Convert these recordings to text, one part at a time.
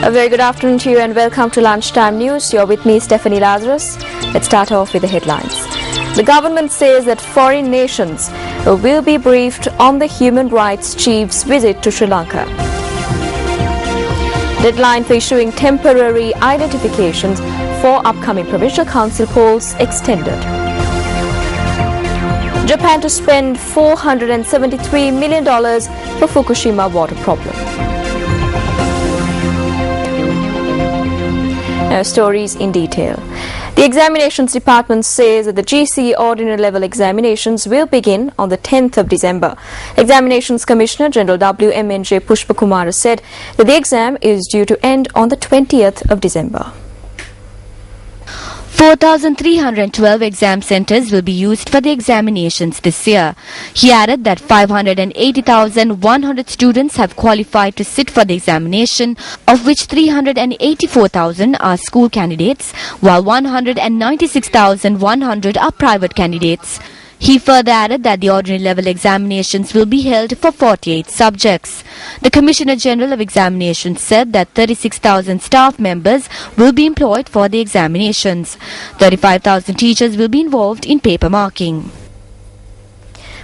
A very good afternoon to you and welcome to Lunchtime News. You're with me, Stephanie Lazarus. Let's start off with the headlines. The government says that foreign nations will be briefed on the human rights chief's visit to Sri Lanka. Deadline for issuing temporary identifications for upcoming provincial council polls extended. Japan to spend $473 million for Fukushima water problem. Now, stories in detail. The Examinations Department says that the GCE Ordinary Level examinations will begin on the 10th of December. Examinations Commissioner General WMNJ Pushpakumara said that the exam is due to end on the 20th of December. 4,312 exam centres will be used for the examinations this year. He added that 580,100 students have qualified to sit for the examination, of which 384,000 are school candidates, while 196,100 are private candidates. He further added that the ordinary level examinations will be held for 48 subjects. The Commissioner General of Examinations said that 36,000 staff members will be employed for the examinations. 35,000 teachers will be involved in paper marking.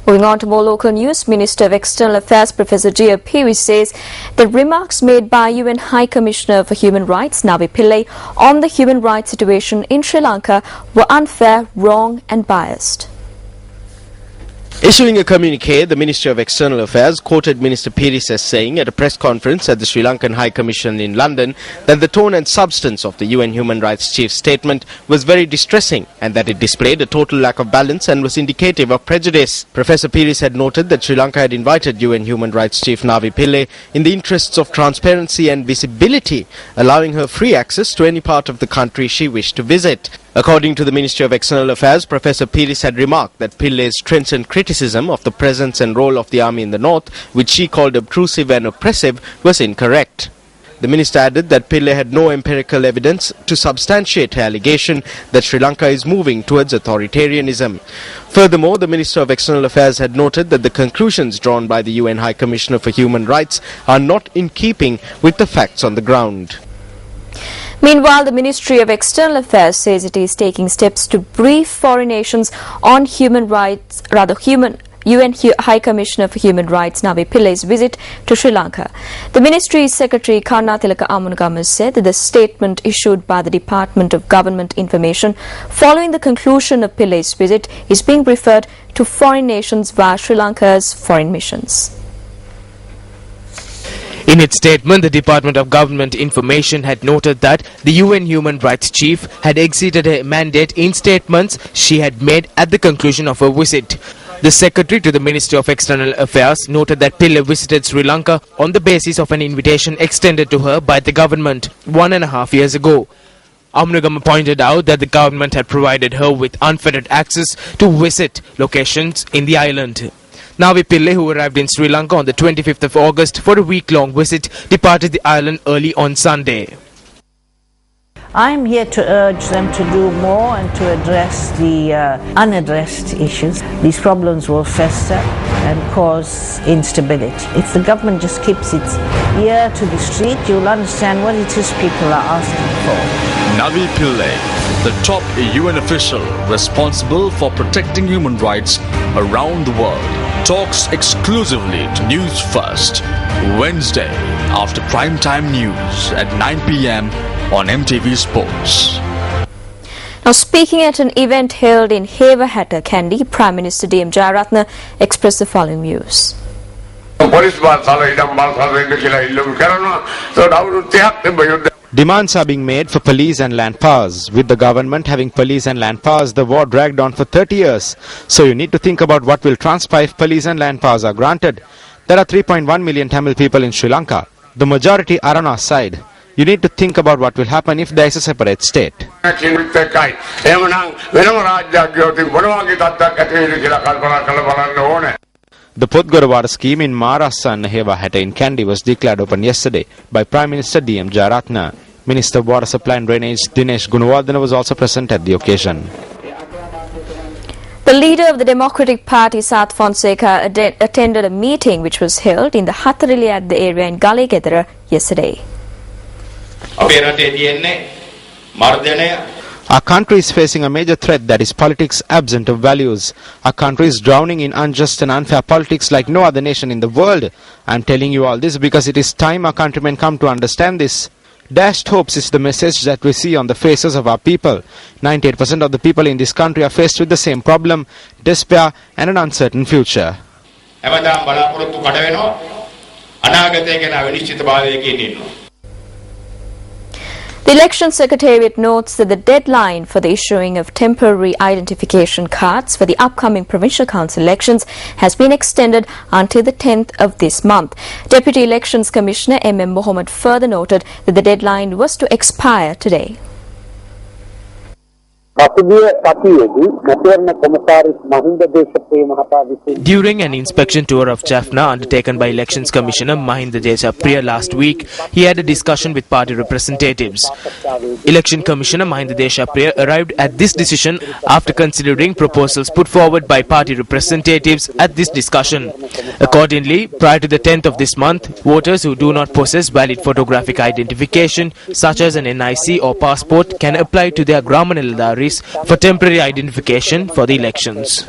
Moving on to more local news, Minister of External Affairs Professor G.A. Piri says the remarks made by UN High Commissioner for Human Rights Navi Pillai on the human rights situation in Sri Lanka were unfair, wrong and biased. Issuing a communique, the Ministry of External Affairs quoted Minister Piris as saying at a press conference at the Sri Lankan High Commission in London that the tone and substance of the UN Human Rights Chief's statement was very distressing and that it displayed a total lack of balance and was indicative of prejudice. Professor Piris had noted that Sri Lanka had invited UN Human Rights Chief Navi Pillai in the interests of transparency and visibility, allowing her free access to any part of the country she wished to visit. According to the Ministry of External Affairs, Professor Piris had remarked that Pillai's trenchant criticism of the presence and role of the army in the north, which she called obtrusive and oppressive, was incorrect. The minister added that Pillai had no empirical evidence to substantiate her allegation that Sri Lanka is moving towards authoritarianism. Furthermore, the Minister of External Affairs had noted that the conclusions drawn by the UN High Commissioner for Human Rights are not in keeping with the facts on the ground. Meanwhile, the Ministry of External Affairs says it is taking steps to brief foreign nations on UN High Commissioner for Human Rights Navi Pillai's visit to Sri Lanka. The Ministry's Secretary Karnatilaka Amunagama said that the statement issued by the Department of Government Information following the conclusion of Pillai's visit is being referred to foreign nations via Sri Lanka's foreign missions. In its statement, the Department of Government Information had noted that the UN Human Rights Chief had exceeded her mandate in statements she had made at the conclusion of her visit. The Secretary to the Ministry of External Affairs noted that Pillai visited Sri Lanka on the basis of an invitation extended to her by the government 1.5 years ago. Amunagama pointed out that the government had provided her with unfettered access to visit locations in the island. Navi Pillai, who arrived in Sri Lanka on the 25th of August for a week-long visit, departed the island early on Sunday. I'm here to urge them to do more and to address the unaddressed issues. These problems will fester and cause instability. If the government just keeps its ear to the street, you'll understand what it is people are asking for. Navi Pillai, the top UN official responsible for protecting human rights around the world, talks exclusively to Newsfirst Wednesday after primetime news at 9 p.m. on MTVsports. Now, speaking at an event held in Hevahatta, Kandy, Prime Minister D.M. Jayaratne expressed the following views. Demands are being made for police and land powers. With the government having police and land powers, the war dragged on for 30 years. So you need to think about what will transpire if police and land powers are granted. There are 3.1 million Tamil people in Sri Lanka. The majority are on our side. You need to think about what will happen if there is a separate state. The Podgoravada scheme in Maharashtra and Hevahatta in Kandy was declared open yesterday by Prime Minister D.M. Jayaratne. Minister of Water Supply and Drainage Dinesh Gunawardena was also present at the occasion. The leader of the Democratic Party, Sath Fonseca, attended a meeting which was held in the Hatharili at the area in Galigedera yesterday. අපේ රටේ තියෙන්නේ මර්ධනය. Our country is facing a major threat, that is politics absent of values. Our country is drowning in unjust and unfair politics like no other nation in the world. I am telling you all this because it is time our countrymen come to understand this. Dashed hopes is the message that we see on the faces of our people. 98% of the people in this country are faced with the same problem, despair and an uncertain future. හැමදාම බලාපොරොත්තු කඩ වෙනවා. අනාගතය ගැන අනිශ්චිතභාවයකින් ඉන්නවා. The Election Secretariat notes that the deadline for the issuing of temporary identification cards for the upcoming Provincial Council elections has been extended until the 10th of this month. Deputy Elections Commissioner M.M. Mohammed further noted that the deadline was to expire today. During an inspection tour of Jaffna undertaken by Elections Commissioner Mahinda Deshapriya last week, he had a discussion with party representatives. Election Commissioner Mahinda Deshapriya arrived at this decision after considering proposals put forward by party representatives at this discussion. Accordingly, prior to the 10th of this month, voters who do not possess valid photographic identification such as an NIC or passport can apply to their Grama Niladaris for temporary identification for the elections.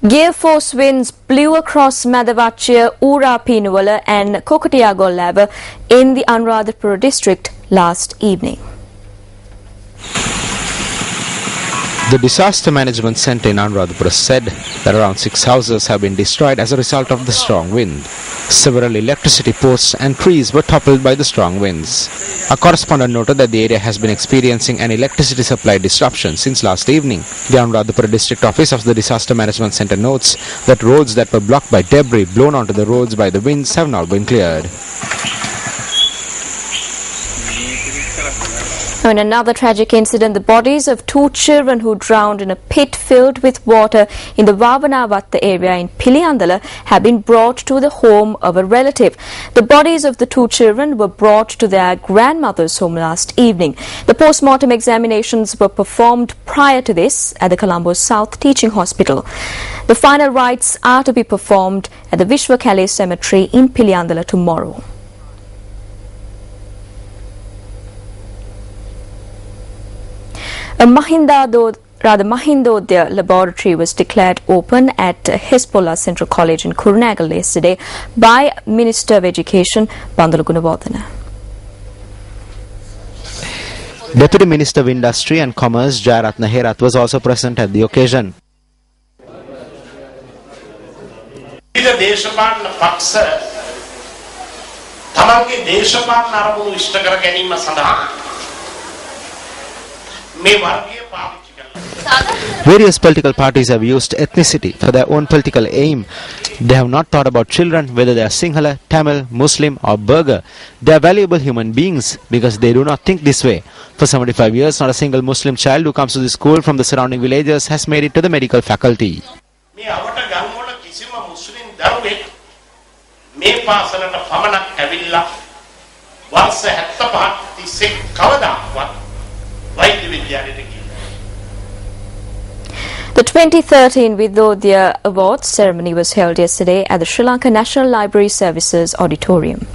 Gale force winds blew across Madhavachya, Ura Pinuwala and Kokatiyago Lava in the Anuradhapura district last evening. The Disaster Management Centre in Anuradhapura said that around 6 houses have been destroyed as a result of the strong wind. Several electricity posts and trees were toppled by the strong winds. Our correspondent noted that the area has been experiencing an electricity supply disruption since last evening. The Anuradhapura District Office of the Disaster Management Centre notes that roads that were blocked by debris blown onto the roads by the winds have now been cleared. In another tragic incident, the bodies of 2 children who drowned in a pit filled with water in the Vavanavatta area in Piliyandala have been brought to the home of a relative. The bodies of the 2 children were brought to their grandmother's home last evening. The post-mortem examinations were performed prior to this at the Colombo South Teaching Hospital. The final rites are to be performed at the Vishwa Kale Cemetery in Piliyandala tomorrow. A Mahindodaya laboratory was declared open at Hezbollah Central College in Kurunagal yesterday by Minister of Education Bandula Gunawardena. Deputy Minister of Industry and Commerce Jayaratna Herath was also present at the occasion. Various political parties have used ethnicity for their own political aim. They have not thought about children, whether they are Sinhala, Tamil, Muslim or Burgher. They are valuable human beings because they do not think this way. For 75 years, not a single Muslim child who comes to the school from the surrounding villages has made it to the medical faculty. The 2013 Vidodaya Awards ceremony was held yesterday at the Sri Lanka National Library Services Auditorium.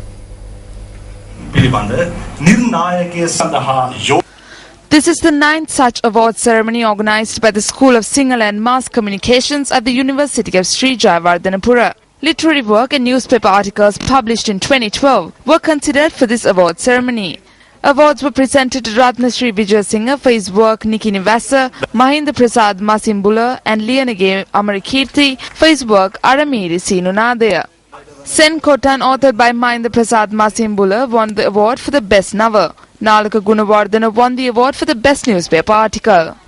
This is the 9th such award ceremony organised by the School of Sinhala and Mass Communications at the University of Sri Jayawardhanapura. Literary work and newspaper articles published in 2012 were considered for this award ceremony. Awards were presented to Ratnasri Vijayasinghe for his work Niki Nivasa, Mahinda Prasad Masimbula and Liyanage Amarikirti for his work Aramiri Sinunadaya. Sen Kotan, authored by Mahinda Prasad Masimbula, won the award for the best novel. Nalaka Gunawardena won the award for the best newspaper article.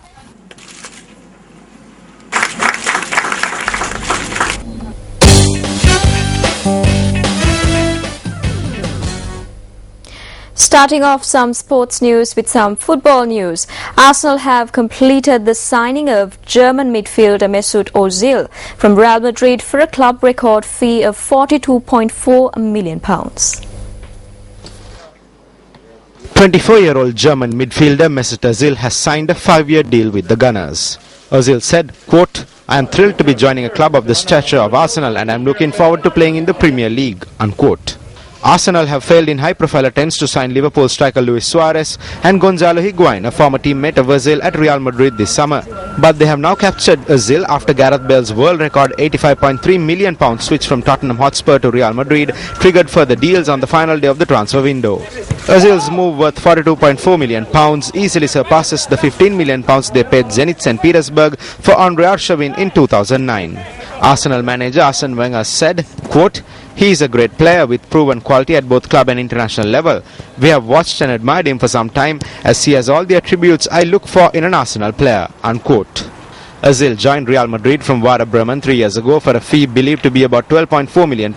Starting off some sports news with some football news. Arsenal have completed the signing of German midfielder Mesut Ozil from Real Madrid for a club record fee of £42.4 million. 24-year-old German midfielder Mesut Ozil has signed a 5-year deal with the Gunners. Ozil said, quote, "I am thrilled to be joining a club of the stature of Arsenal and I am looking forward to playing in the Premier League," unquote. Arsenal have failed in high-profile attempts to sign Liverpool striker Luis Suarez and Gonzalo Higuain, a former teammate of Ozil at Real Madrid this summer. But they have now captured Ozil after Gareth Bale's world record £85.3 million switch from Tottenham Hotspur to Real Madrid triggered further deals on the final day of the transfer window. Ozil's move, worth £42.4 million, easily surpasses the £15 million they paid Zenit St. Petersburg for Andre Arshavin in 2009. Arsenal manager Arsene Wenger said, quote, "He is a great player with proven quality at both club and international level. We have watched and admired him for some time as he has all the attributes I look for in an Arsenal player," unquote. Ozil joined Real Madrid from Werder Bremen 3 years ago for a fee believed to be about £12.4 million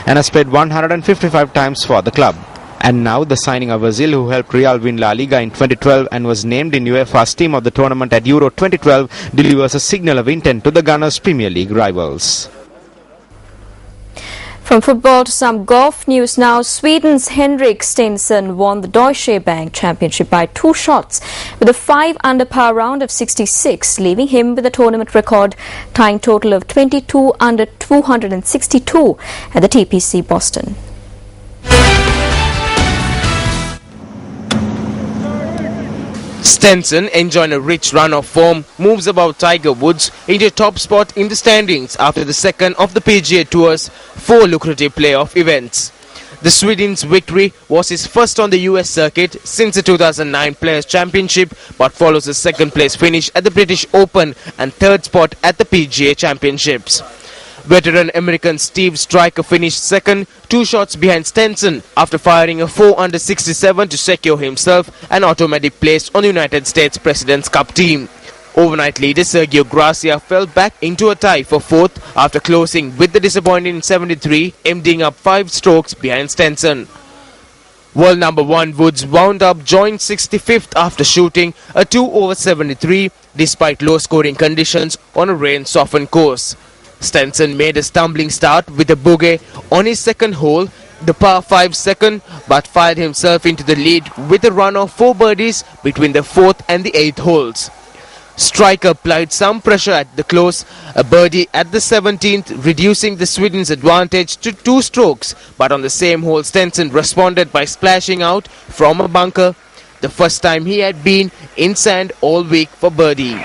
and has played 155 times for the club. And now the signing of Ozil, who helped Real win La Liga in 2012 and was named in UEFA's team of the tournament at Euro 2012, delivers a signal of intent to the Gunners' Premier League rivals. From football to some golf news now. Sweden's Henrik Stenson won the Deutsche Bank Championship by 2 shots with a 5-under par round of 66, leaving him with a tournament record tying total of 22 under 262 at the TPC Boston. Stenson, enjoying a rich run of form, moves above Tiger Woods into a top spot in the standings after the second of the PGA Tour's 4 lucrative playoff events. The Sweden's victory was his first on the US circuit since the 2009 Players' Championship, but follows a second-place finish at the British Open and 3rd spot at the PGA Championships. Veteran American Steve Stricker finished second, 2 shots behind Stenson after firing a 4-under 67 to secure himself an automatic place on the United States President's Cup team. Overnight leader Sergio Garcia fell back into a tie for 4th after closing with the disappointing 73, emptying up 5 strokes behind Stenson. World number 1 Woods wound up joint 65th after shooting a 2 over 73 despite low-scoring conditions on a rain-softened course. Stenson made a stumbling start with a bogey on his second hole, the par 5 second, but fired himself into the lead with a run of 4 birdies between the 4th and the 8th holes. Striker applied some pressure at the close, a birdie at the 17th, reducing the Sweden's advantage to 2 strokes, but on the same hole Stenson responded by splashing out from a bunker, the first time he had been in sand all week for birdie.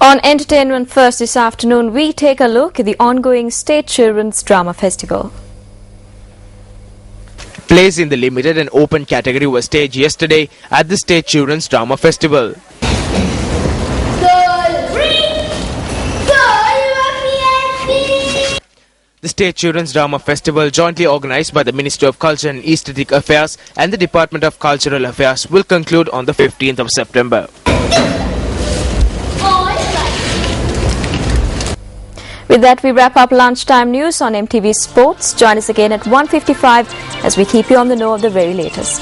On Entertainment First this afternoon, we take a look at the ongoing State Children's Drama Festival. Plays in the limited and open category were staged yesterday at the State Children's Drama Festival. The State Children's Drama Festival, jointly organized by the Ministry of Culture and Aesthetic Affairs and the Department of Cultural Affairs, will conclude on the 15th of September. With that, we wrap up lunchtime news on MTV Sports. Join us again at 1:55 as we keep you on the know of the very latest.